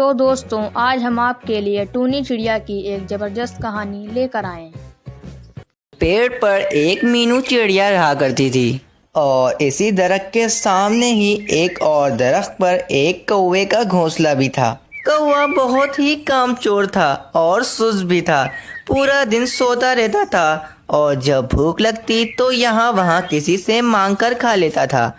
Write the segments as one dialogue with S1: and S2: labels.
S1: तो दोस्तों, आज हम आपके लिए टूनी चिड़िया की एक ज़बरदस्त कहानी लेकर आए हैं।
S2: पेड़ पर एक मीनू चिड़िया रहा करती थी और इसी दरख्त के सामने ही एक और दरख्त पर एक कौवे का घोंसला भी था। कौवा बहुत ही कामचोर था और सुस्त भी था। पूरा दिन सोता रहता था और जब भूख लगती तो यहाँ वहाँ किसी से मांग कर खा लेता था।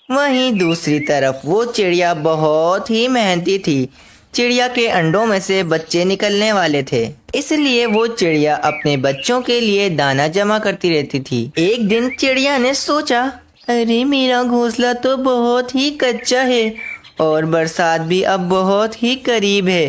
S2: वहीं दूसरी तरफ वो चिड़िया बहुत ही मेहनती थी। चिड़िया के अंडों में से बच्चे निकलने वाले थे, इसलिए वो चिड़िया अपने बच्चों के लिए दाना जमा करती रहती थी। एक दिन चिड़िया ने सोचा, अरे मेरा घोंसला तो बहुत ही कच्चा है और बरसात भी अब बहुत ही करीब है।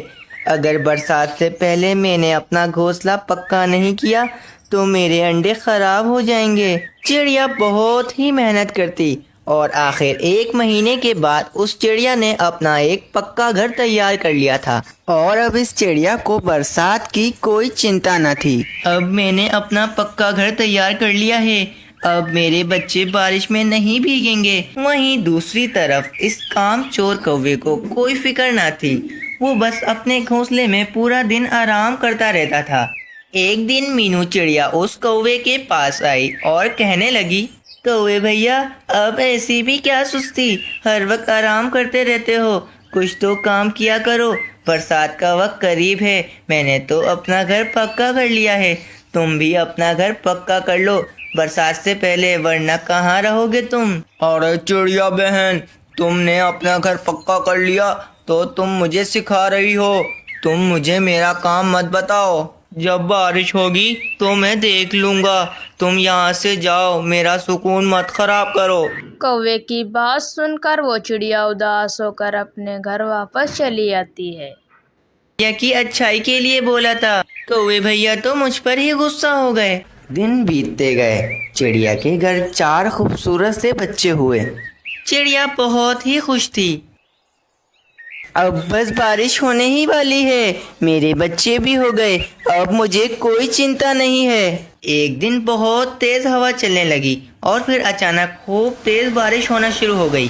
S2: अगर बरसात से पहले मैंने अपना घोंसला पक्का नहीं किया तो मेरे अंडे खराब हो जाएंगे। चिड़िया बहुत ही मेहनत करती और आखिर 1 महीने के बाद उस चिड़िया ने अपना एक पक्का घर तैयार कर लिया था और अब इस चिड़िया को बरसात की कोई चिंता न थी। अब मैंने अपना पक्का घर तैयार कर लिया है, अब मेरे बच्चे बारिश में नहीं भीगेंगे। वहीं दूसरी तरफ इस कामचोर कौवे को कोई फिक्र न थी। वो बस अपने घोंसले में पूरा दिन आराम करता रहता था। एक दिन मीनू चिड़िया उस कौवे के पास आई और कहने लगी, कौवे भैया, अब ऐसी भी क्या सुस्ती, हर वक्त आराम करते रहते हो, कुछ तो काम किया करो। बरसात का वक्त करीब है, मैंने तो अपना घर पक्का कर लिया है, तुम भी अपना घर पक्का कर लो बरसात से पहले, वरना कहाँ रहोगे तुम। अरे चिड़िया बहन, तुमने अपना घर पक्का कर लिया तो तुम मुझे सिखा रही हो। तुम मुझे मेरा काम मत बताओ, जब बारिश होगी तो मैं देख लूंगा। तुम यहाँ से जाओ, मेरा सुकून मत खराब करो।
S1: कौवे की बात सुनकर वो चिड़िया उदास होकर अपने घर वापस चली आती है।
S2: चिड़िया की अच्छाई के लिए बोला था, कौवे भैया तो मुझ पर ही गुस्सा हो गए। दिन बीतते गए, चिड़िया के घर 4 खूबसूरत से बच्चे हुए। चिड़िया बहुत ही खुश थी। अब बस बारिश होने ही वाली है, मेरे बच्चे भी हो गए, अब मुझे कोई चिंता नहीं है। एक दिन बहुत तेज हवा चलने लगी और फिर अचानक खूब तेज बारिश होना शुरू हो गई।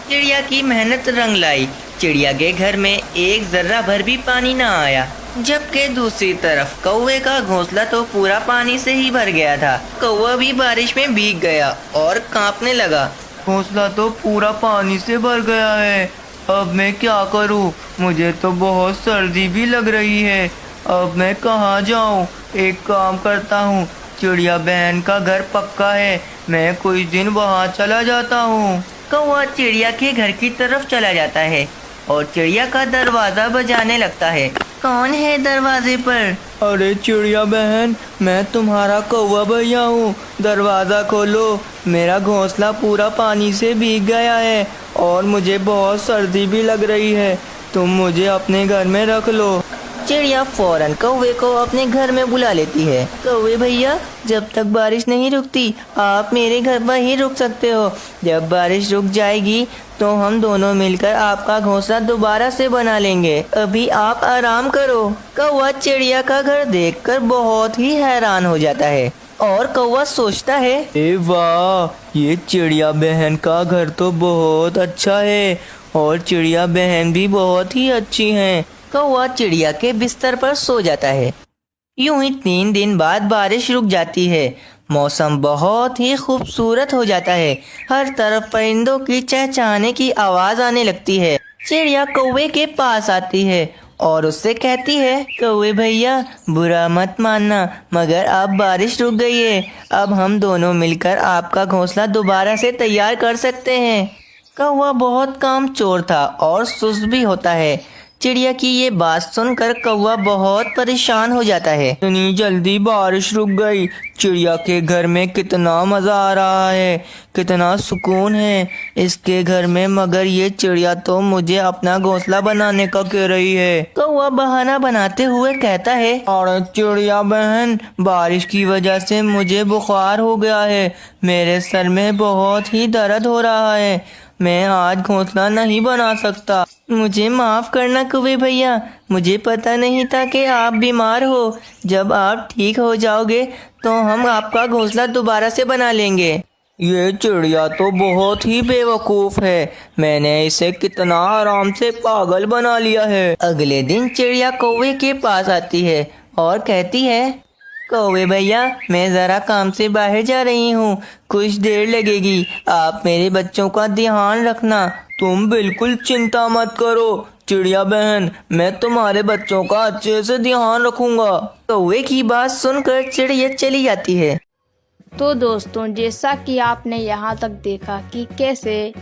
S2: चिड़िया की मेहनत रंग लाई। चिड़िया के घर में एक जर्रा भर भी पानी ना आया, जबकि दूसरी तरफ कौवे का घोंसला तो पूरा पानी से ही भर गया था। कौवा भी बारिश में भीग गया और कांपने लगा। घोंसला तो पूरा पानी से भर गया है, अब मैं क्या करूं? मुझे तो बहुत सर्दी भी लग रही है, अब मैं कहाँ जाऊं? एक काम करता हूँ, चिड़िया बहन का घर पक्का है, मैं कुछ दिन वहाँ चला जाता हूँ। कौवा चिड़िया के घर की तरफ चला जाता है और चिड़िया का दरवाजा बजाने लगता है। कौन है दरवाजे पर? अरे चिड़िया बहन, मैं तुम्हारा कौवा भैया हूँ, दरवाजा खोलो, मेरा घोंसला पूरा पानी से भीग गया है और मुझे बहुत सर्दी भी लग रही है, तुम मुझे अपने घर में रख लो। चिड़िया फौरन कौवे को अपने घर में बुला लेती है। कौवे भैया, जब तक बारिश नहीं रुकती आप मेरे घर पर ही रुक सकते हो, जब बारिश रुक जाएगी तो हम दोनों मिलकर आपका घोंसला दोबारा से बना लेंगे, अभी आप आराम करो। कौवा चिड़िया का घर देखकर बहुत ही हैरान हो जाता है और कौवा सोचता है, ए वाह, ये चिड़िया बहन का घर तो बहुत अच्छा है और चिड़िया बहन भी बहुत ही अच्छी हैं। कौवा चिड़िया के बिस्तर पर सो जाता है। यूं ही 3 दिन बाद बारिश रुक जाती है। मौसम बहुत ही खूबसूरत हो जाता है। हर तरफ परिंदों की चहचहाने की आवाज आने लगती है। चिड़िया कौवे के पास आती है और उससे कहती है, कौवे भैया, बुरा मत मानना, मगर अब बारिश रुक गई है, अब हम दोनों मिलकर आपका घोंसला दोबारा से तैयार कर सकते हैं। कौवा बहुत कामचोर था और सुस्त भी होता है। चिड़िया की ये बात सुनकर कौवा बहुत परेशान हो जाता है। इतनी जल्दी बारिश रुक गई, चिड़िया के घर में कितना मजा आ रहा है, कितना सुकून है इसके घर में, मगर ये चिड़िया तो मुझे अपना घोंसला बनाने का कह रही है। कौवा बहाना बनाते हुए कहता है, और चिड़िया बहन, बारिश की वजह से मुझे बुखार हो गया है, मेरे सर में बहुत ही दर्द हो रहा है, मैं आज घोंसला नहीं बना सकता, मुझे माफ करना कौवे भैया, मुझे पता नहीं था कि आप बीमार हो, जब आप ठीक हो जाओगे तो हम आपका घोंसला दोबारा से बना लेंगे। ये चिड़िया तो बहुत ही बेवकूफ है, मैंने इसे कितना आराम से पागल बना लिया है। अगले दिन चिड़िया कौवे के पास आती है और कहती है, कौवे भैया, मैं जरा काम से बाहर जा रही हूँ, कुछ देर लगेगी, आप मेरे बच्चों का ध्यान रखना। तुम बिल्कुल चिंता मत करो चिड़िया बहन, मैं तुम्हारे बच्चों का अच्छे से ध्यान रखूंगा। कौवे की बात सुनकर चिड़िया चली जाती है।
S1: तो दोस्तों, जैसा कि आपने यहाँ तक देखा कि कैसे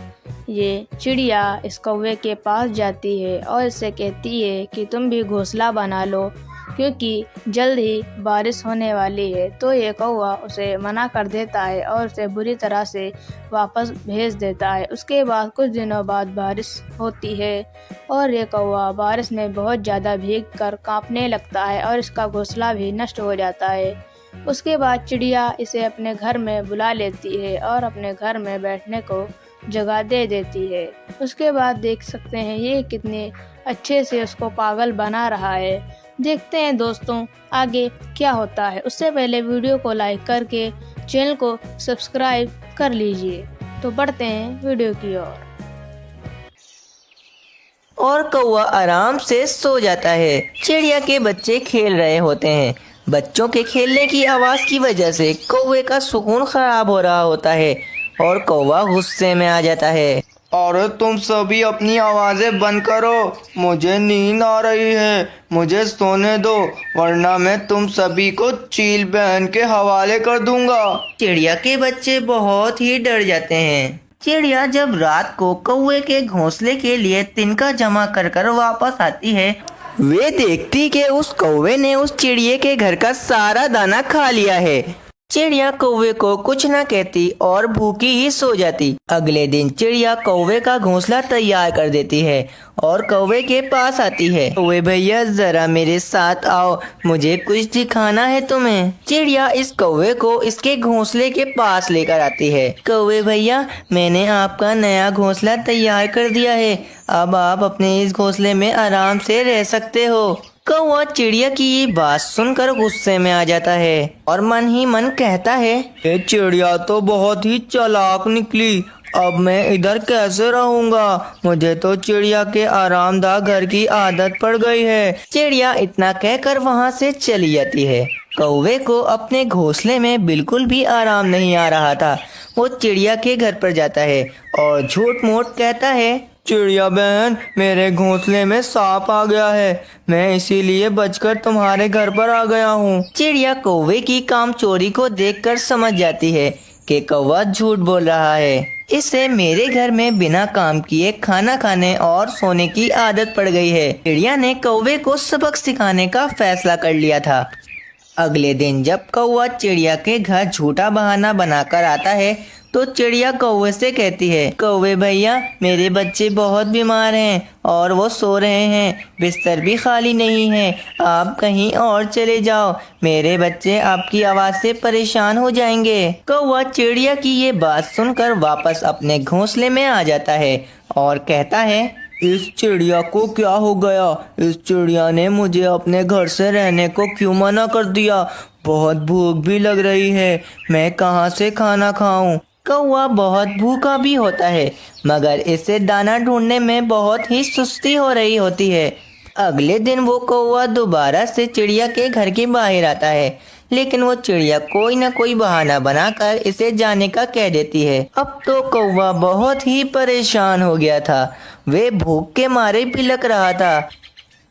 S1: ये चिड़िया इस कौवे के पास जाती है और इसे कहती है कि तुम भी घोंसला बना लो क्योंकि जल्द ही बारिश होने वाली है। तो ये कौवा उसे मना कर देता है और उसे बुरी तरह से वापस भेज देता है। उसके बाद कुछ दिनों बाद बारिश होती है और ये कौवा बारिश में बहुत ज़्यादा भीग कर काँपने लगता है और इसका घोंसला भी नष्ट हो जाता है। उसके बाद चिड़िया इसे अपने घर में बुला लेती है और अपने घर में बैठने को जगह दे देती है। उसके बाद देख सकते हैं ये कितने अच्छे से उसको पागल बना रहा है। देखते हैं दोस्तों आगे क्या होता है। उससे पहले वीडियो को लाइक करके चैनल को सब्सक्राइब कर लीजिए। तो बढ़ते हैं वीडियो की ओर।
S2: और कौवा आराम से सो जाता है। चिड़िया के बच्चे खेल रहे होते हैं। बच्चों के खेलने की आवाज की वजह से कौवे का सुकून खराब हो रहा होता है और कौवा गुस्से में आ जाता है। अरे तुम सभी अपनी आवाजें बंद करो, मुझे नींद आ रही है, मुझे सोने दो वरना मैं तुम सभी को चील बहन के हवाले कर दूंगा। चिड़िया के बच्चे बहुत ही डर जाते हैं। चिड़िया जब रात को कौवे के घोंसले के लिए तिनका जमा कर कर वापस आती है, वे देखती कि उस कौवे ने उस चिड़िया के घर का सारा दाना खा लिया है। चिड़िया कौवे को कुछ न कहती और भूखी ही सो जाती। अगले दिन चिड़िया कौवे का घोंसला तैयार कर देती है और कौवे के पास आती है। कौवे भैया जरा मेरे साथ आओ, मुझे कुछ दिखाना है तुम्हें। चिड़िया इस कौवे को इसके घोंसले के पास लेकर आती है। कौवे भैया, मैंने आपका नया घोंसला तैयार कर दिया है, अब आप अपने इस घोंसले में आराम से रह सकते हो। कौवा चिड़िया की ये बात सुनकर गुस्से में आ जाता है और मन ही मन कहता है, ये चिड़िया तो बहुत ही चालाक निकली, अब मैं इधर कैसे रहूंगा, मुझे तो चिड़िया के आरामदाह घर की आदत पड़ गई है। चिड़िया इतना कहकर वहाँ से चली जाती है। कौवे को अपने घोंसले में बिल्कुल भी आराम नहीं आ रहा था। वो चिड़िया के घर पर जाता है और झूठ मूठ कहता है, चिड़िया बहन, मेरे घोंसले में सांप आ गया है, मैं इसीलिए बचकर तुम्हारे घर पर आ गया हूँ। चिड़िया कौवे की काम चोरी को देखकर समझ जाती है कि कौवा झूठ बोल रहा है। इसे मेरे घर में बिना काम किए खाना खाने और सोने की आदत पड़ गई है। चिड़िया ने कौवे को सबक सिखाने का फैसला कर लिया था। अगले दिन जब कौवा चिड़िया के घर झूठा बहाना बनाकर आता है तो चिड़िया कौवे से कहती है, कौवे भैया, मेरे बच्चे बहुत बीमार हैं और वो सो रहे हैं, बिस्तर भी खाली नहीं है, आप कहीं और चले जाओ, मेरे बच्चे आपकी आवाज़ से परेशान हो जाएंगे। कौवा चिड़िया की ये बात सुनकर वापस अपने घोंसले में आ जाता है और कहता है, इस चिड़िया को क्या हो गया, इस चिड़िया ने मुझे अपने घर से रहने को क्यों मना कर दिया, बहुत भूख भी लग रही है, मैं कहाँ से खाना खाऊं। कौवा बहुत भूखा भी होता है मगर इसे दाना ढूंढने में बहुत ही सुस्ती हो रही होती है। अगले दिन वो कौवा दोबारा से चिड़िया के घर के बाहर आता है, लेकिन वो चिड़िया कोई ना कोई बहाना बनाकर इसे जाने का कह देती है। अब तो कौवा बहुत ही परेशान हो गया था, वे भूख के मारे बिलख रहा था।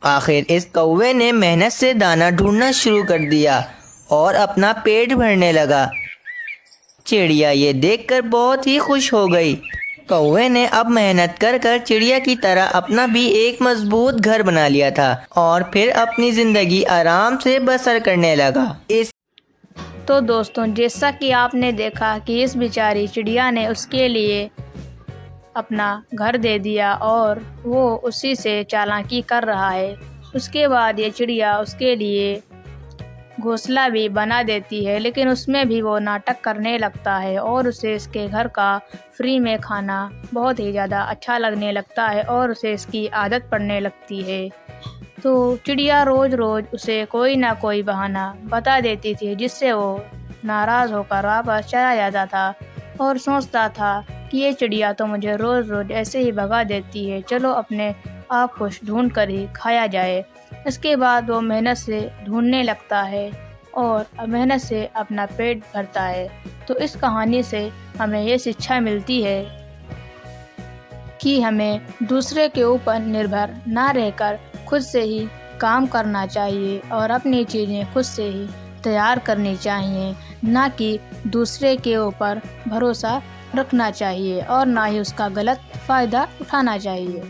S2: आखिर इस कौवे ने मेहनत से दाना ढूंढना शुरू कर दिया और अपना पेट भरने लगा। चिड़िया ये देखकर बहुत ही खुश हो गई। कौवे ने अब मेहनत कर कर चिड़िया की तरह अपना भी एक मजबूत घर बना लिया था और फिर अपनी जिंदगी आराम से बसर करने लगा।
S1: तो दोस्तों, जैसा कि आपने देखा कि इस बेचारी चिड़िया ने उसके लिए अपना घर दे दिया और वो उसी से चालाकी कर रहा है। उसके बाद ये चिड़िया उसके लिए घोंसला भी बना देती है, लेकिन उसमें भी वो नाटक करने लगता है और उसे इसके घर का फ्री में खाना बहुत ही ज़्यादा अच्छा लगने लगता है और उसे इसकी आदत पड़ने लगती है। तो चिड़िया रोज़ रोज़ उसे कोई ना कोई बहाना बता देती थी जिससे वो नाराज़ होकर वापस चला जाता था और सोचता था कि ये चिड़िया तो मुझे रोज़ रोज़ ऐसे ही भगा देती है, चलो अपने आप कुछ ढूंढ कर ही खाया जाए। इसके बाद वो मेहनत से ढूंढने लगता है और मेहनत से अपना पेट भरता है। तो इस कहानी से हमें ये शिक्षा मिलती है कि हमें दूसरे के ऊपर निर्भर ना रहकर खुद से ही काम करना चाहिए और अपनी चीज़ें खुद से ही तैयार करनी चाहिए, ना कि दूसरे के ऊपर भरोसा रखना चाहिए और ना ही उसका गलत फ़ायदा उठाना चाहिए।